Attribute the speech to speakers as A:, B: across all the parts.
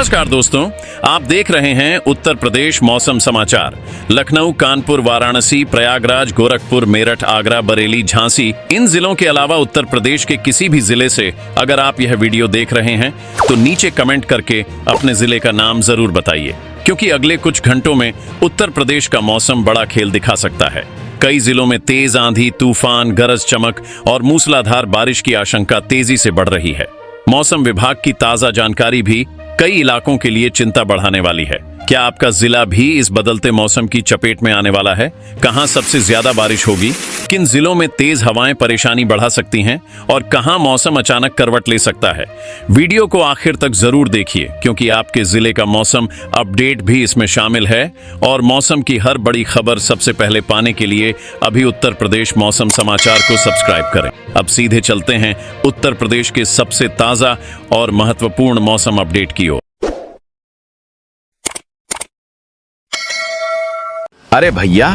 A: नमस्कार दोस्तों, आप देख रहे हैं उत्तर प्रदेश मौसम समाचार। लखनऊ, कानपुर, वाराणसी, प्रयागराज, गोरखपुर, मेरठ, आगरा, बरेली, झांसी, इन जिलों के अलावा उत्तर प्रदेश के किसी भी जिले से अगर आप यह वीडियो देख रहे हैं तो नीचे कमेंट करके अपने जिले का नाम जरूर बताइए, क्योंकि अगले कुछ घंटों में उत्तर प्रदेश का मौसम बड़ा खेल दिखा सकता है। कई जिलों में तेज आंधी, तूफान, गरज चमक और मूसलाधार बारिश की आशंका तेजी से बढ़ रही है। मौसम विभाग की ताजा जानकारी भी कई इलाकों के लिए चिंता बढ़ाने वाली है। क्या आपका जिला भी इस बदलते मौसम की चपेट में आने वाला है? कहां सबसे ज्यादा बारिश होगी? किन जिलों में तेज हवाएं परेशानी बढ़ा सकती हैं? और कहां मौसम अचानक करवट ले सकता है? वीडियो को आखिर तक जरूर देखिए, क्योंकि आपके जिले का मौसम अपडेट भी इसमें शामिल है। और मौसम की हर बड़ी खबर सबसे पहले पाने के लिए अभी उत्तर प्रदेश मौसम समाचार को सब्सक्राइब करें। अब सीधे चलते हैं उत्तर प्रदेश के सबसे ताजा और महत्वपूर्ण मौसम अपडेट की ओर।
B: अरे भैया,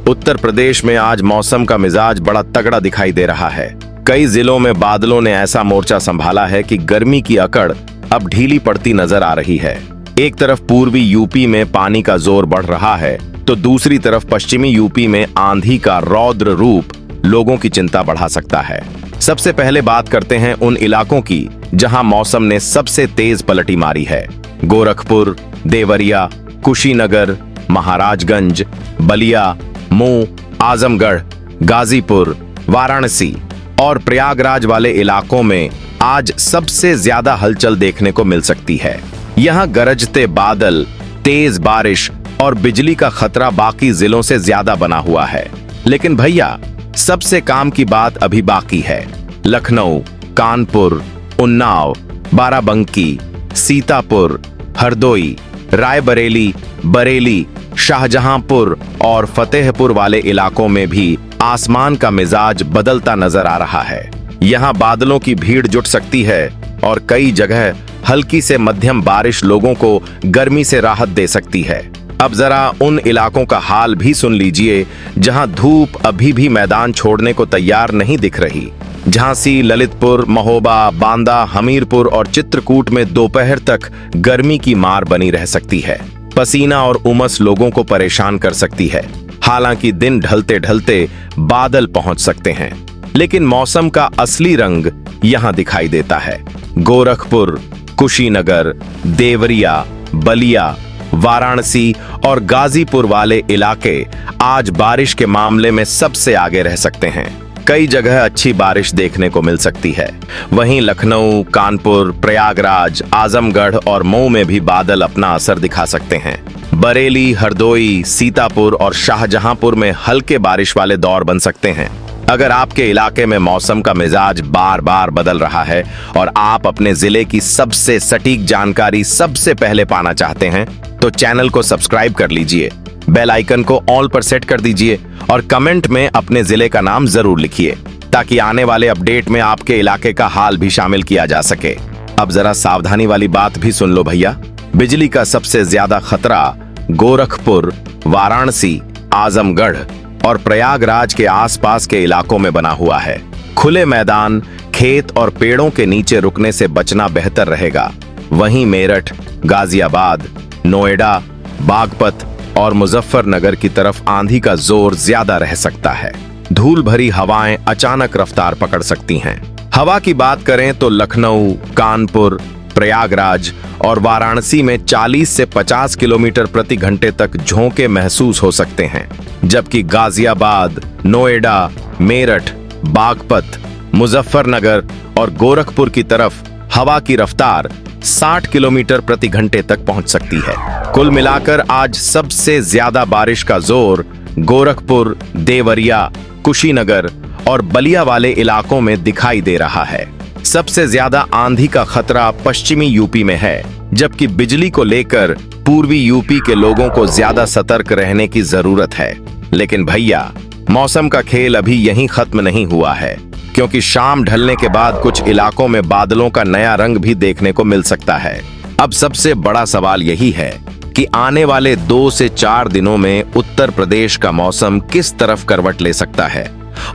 B: उत्तर प्रदेश में आज मौसम का मिजाज बड़ा तगड़ा दिखाई दे रहा है। कई जिलों में बादलों ने ऐसा मोर्चा संभाला है कि गर्मी की अकड़ अब ढीली पड़ती नजर आ रही है। एक तरफ पूर्वी यूपी में पानी का जोर बढ़ रहा है, तो दूसरी तरफ पश्चिमी यूपी में आंधी का रौद्र रूप लोगों की चिंता बढ़ा सकता है। सबसे पहले बात करते हैं उन इलाकों की जहां मौसम ने सबसे तेज पलटी मारी है। गोरखपुर, देवरिया, कुशीनगर, महाराजगंज, बलिया, मऊ, आजमगढ़, गाजीपुर, वाराणसी और प्रयागराज वाले इलाकों में आज सबसे ज्यादा हलचल देखने को मिल सकती है। यहां गरजते बादल, तेज बारिश और बिजली का खतरा बाकी जिलों से ज्यादा बना हुआ है। लेकिन भैया, सबसे काम की बात अभी बाकी है। लखनऊ, कानपुर, उन्नाव, बाराबंकी, सीतापुर, हरदोई, रायबरेली, बरेली, शाहजहांपुर और फतेहपुर वाले इलाकों में भी आसमान का मिजाज बदलता नजर आ रहा है। यहां बादलों की भीड़ जुट सकती है और कई जगह हल्की से मध्यम बारिश लोगों को गर्मी से राहत दे सकती है। अब जरा उन इलाकों का हाल भी सुन लीजिए जहां धूप अभी भी मैदान छोड़ने को तैयार नहीं दिख रही। झांसी, ललितपुर, महोबा, बांदा, हमीरपुर और चित्रकूट में दोपहर तक गर्मी की मार बनी रह सकती है। पसीना और उमस लोगों को परेशान कर सकती है। हालांकि दिन ढलते ढलते बादल पहुंच सकते हैं, लेकिन मौसम का असली रंग यहां दिखाई देता है। गोरखपुर, कुशीनगर, देवरिया, बलिया, वाराणसी और गाजीपुर वाले इलाके आज बारिश के मामले में सबसे आगे रह सकते हैं। कई जगह अच्छी बारिश देखने को मिल सकती है। वहीं लखनऊ, कानपुर, प्रयागराज, आजमगढ़ और मऊ में भी बादल अपना असर दिखा सकते हैं। बरेली, हरदोई, सीतापुर और शाहजहांपुर में हल्के बारिश वाले दौर बन सकते हैं। अगर आपके इलाके में मौसम का मिजाज बार बार बदल रहा है और आप अपने जिले की सबसे सटीक जानकारी सबसे पहले पाना चाहते हैं, तो चैनल को सब्सक्राइब कर लीजिए, बेल आइकन को ऑल पर सेट कर दीजिए और कमेंट में अपने जिले का नाम जरूर लिखिए, ताकि आने वाले अपडेट में आपके इलाके का हाल भी शामिल किया जा सके। अब जरा सावधानी वाली बात भी सुन लो भैया। बिजली का सबसे ज्यादा खतरा गोरखपुर, वाराणसी, आजमगढ़ और प्रयागराज के आसपास के इलाकों में बना हुआ है। खुले मैदान, खेत और पेड़ों के नीचे रुकने से बचना बेहतर रहेगा। वहीं मेरठ, गाजियाबाद, नोएडा, बागपत और मुजफ्फरनगर की तरफ आंधी का जोर ज्यादा रह सकता है। धूल भरी हवाएं अचानक रफ्तार पकड़ सकती हैं। हवा की बात करें तो लखनऊ, कानपुर, प्रयागराज और वाराणसी में 40 से 50 किलोमीटर प्रति घंटे तक झोंके महसूस हो सकते हैं, जबकि गाजियाबाद, नोएडा, मेरठ, बागपत, मुजफ्फरनगर और गोरखपुर की तरफ हवा की रफ्तार 60 किलोमीटर प्रति घंटे तक पहुंच सकती है। कुल मिलाकर आज सबसे ज्यादा बारिश का जोर गोरखपुर, देवरिया, कुशीनगर और बलिया वाले इलाकों में दिखाई दे रहा है। सबसे ज्यादा आंधी का खतरा पश्चिमी यूपी में है, जबकि बिजली को लेकर पूर्वी यूपी के लोगों को ज्यादा सतर्क रहने की जरूरत है। लेकिन भैया, मौसम का खेल अभी यहीं खत्म नहीं हुआ है, क्योंकि शाम ढलने के बाद कुछ इलाकों में बादलों का नया रंग भी देखने को मिल सकता है। अब सबसे बड़ा सवाल यही है कि आने वाले 2 से 4 दिनों में उत्तर प्रदेश का मौसम किस तरफ करवट ले सकता है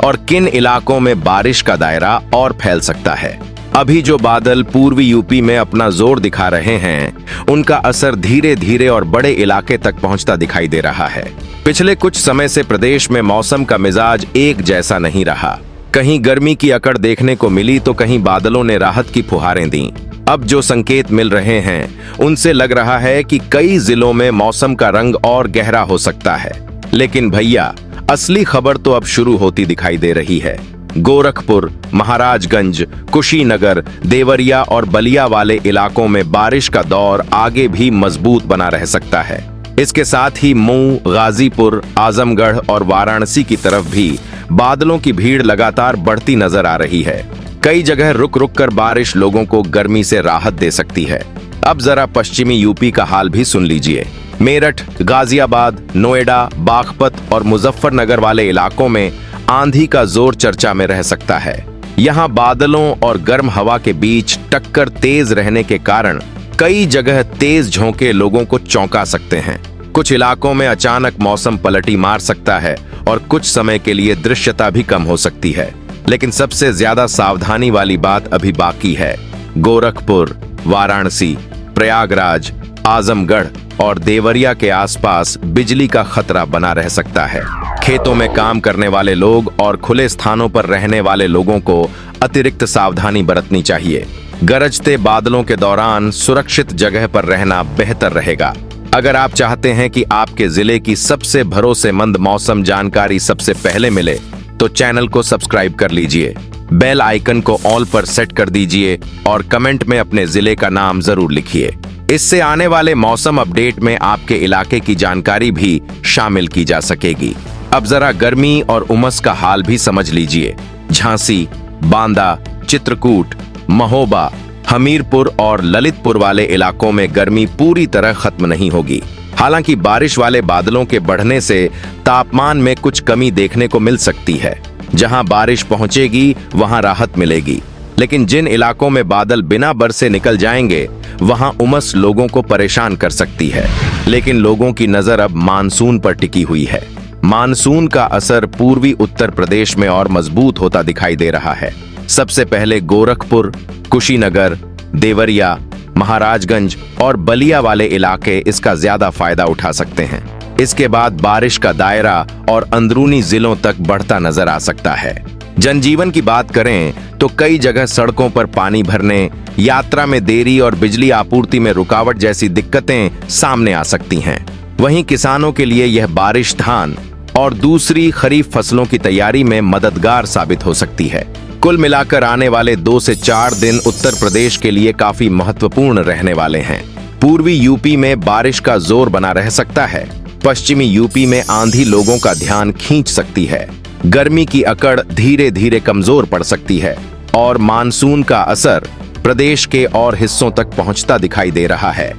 B: और किन इलाकों में बारिश का दायरा और फैल सकता है। अभी जो बादल पूर्वी यूपी में अपना जोर दिखा रहे हैं, उनका असर धीरे धीरे और बड़े इलाके तक पहुंचता दिखाई दे रहा है। पिछले कुछ समय से प्रदेश में मौसम का मिजाज एक जैसा नहीं रहा। कहीं गर्मी की अकड़ देखने को मिली तो कहीं बादलों ने राहत की फुहारें दी। अब जो संकेत मिल रहे हैं, उनसे लग रहा है कि कई जिलों में मौसम का रंग और गहरा हो सकता है। लेकिन भैया, असली खबर तो अब शुरू होती दिखाई दे रही है। गोरखपुर, महाराजगंज, कुशीनगर, देवरिया और बलिया वाले इलाकों में बारिश का दौर आगे भी मजबूत बना रह सकता है। इसके साथ ही मऊ, गाजीपुर, आजमगढ़ और वाराणसी की तरफ भी बादलों की भीड़ लगातार बढ़ती नजर आ रही है। कई जगह रुक रुक कर बारिश लोगों को गर्मी से राहत दे सकती है। अब जरा पश्चिमी यूपी का हाल भी सुन लीजिए। मेरठ, गाजियाबाद, नोएडा, बागपत और मुजफ्फरनगर वाले इलाकों में आंधी का जोर चर्चा में रह सकता है। यहाँ बादलों और गर्म हवा के बीच टक्कर तेज रहने के कारण कई जगह तेज झोंके लोगों को चौंका सकते हैं। कुछ इलाकों में अचानक मौसम पलटी मार सकता है और कुछ समय के लिए दृश्यता भी कम हो सकती है। लेकिन सबसे ज्यादा सावधानी वाली बात अभी बाकी है। गोरखपुर, वाराणसी, प्रयागराज, आजमगढ़ और देवरिया के आसपास बिजली का खतरा बना रह सकता है। खेतों में काम करने वाले लोग और खुले स्थानों पर रहने वाले लोगों को अतिरिक्त सावधानी बरतनी चाहिए। गरजते बादलों के दौरान सुरक्षित जगह पर रहना बेहतर रहेगा। अगर आप चाहते हैं कि आपके जिले की सबसे भरोसेमंद मौसम जानकारी सबसे पहले मिले, तो चैनल को सब्सक्राइब कर लीजिए, बेल आइकन को ऑल पर सेट कर दीजिए और कमेंट में अपने जिले का नाम जरूर लिखिए। इससे आने वाले मौसम अपडेट में आपके इलाके की जानकारी भी शामिल की जा सकेगी। अब जरा गर्मी और उमस का हाल भी समझ लीजिए। झांसी, बांदा, चित्रकूट, महोबा, हमीरपुर और ललितपुर वाले इलाकों में गर्मी पूरी तरह खत्म नहीं होगी। हालांकि बारिश वाले बादलों के बढ़ने से तापमान में कुछ कमी देखने को मिल सकती है। जहां बारिश पहुंचेगी वहां राहत मिलेगी। लेकिन जिन इलाकों में बादल बिना बरसे निकल जाएंगे, वहां उमस लोगों को परेशान कर सकती है। लेकिन लोगों की नजर अब मानसून पर टिकी हुई है। मानसून का असर पूर्वी उत्तर प्रदेश में और मजबूत होता दिखाई दे रहा है। सबसे पहले गोरखपुर, कुशीनगर, देवरिया, महाराजगंज और बलिया वाले इलाके इसका ज्यादा फायदा उठा सकते हैं। इसके बाद बारिश का दायरा और अंदरूनी जिलों तक बढ़ता नजर आ सकता है। जनजीवन की बात करें तो कई जगह सड़कों पर पानी भरने, यात्रा में देरी और बिजली आपूर्ति में रुकावट जैसी दिक्कतें सामने आ सकती हैं। वहीं किसानों के लिए यह बारिश धान और दूसरी खरीफ फसलों की तैयारी में मददगार साबित हो सकती है। कुल मिलाकर आने वाले 2 से 4 दिन उत्तर प्रदेश के लिए काफी महत्वपूर्ण रहने वाले हैं। पूर्वी यूपी में बारिश का जोर बना रह सकता है। पश्चिमी यूपी में आंधी लोगों का ध्यान खींच सकती है। गर्मी की अकड़ धीरे धीरे कमजोर पड़ सकती है और मानसून का असर प्रदेश के और हिस्सों तक पहुंचता दिखाई दे रहा है।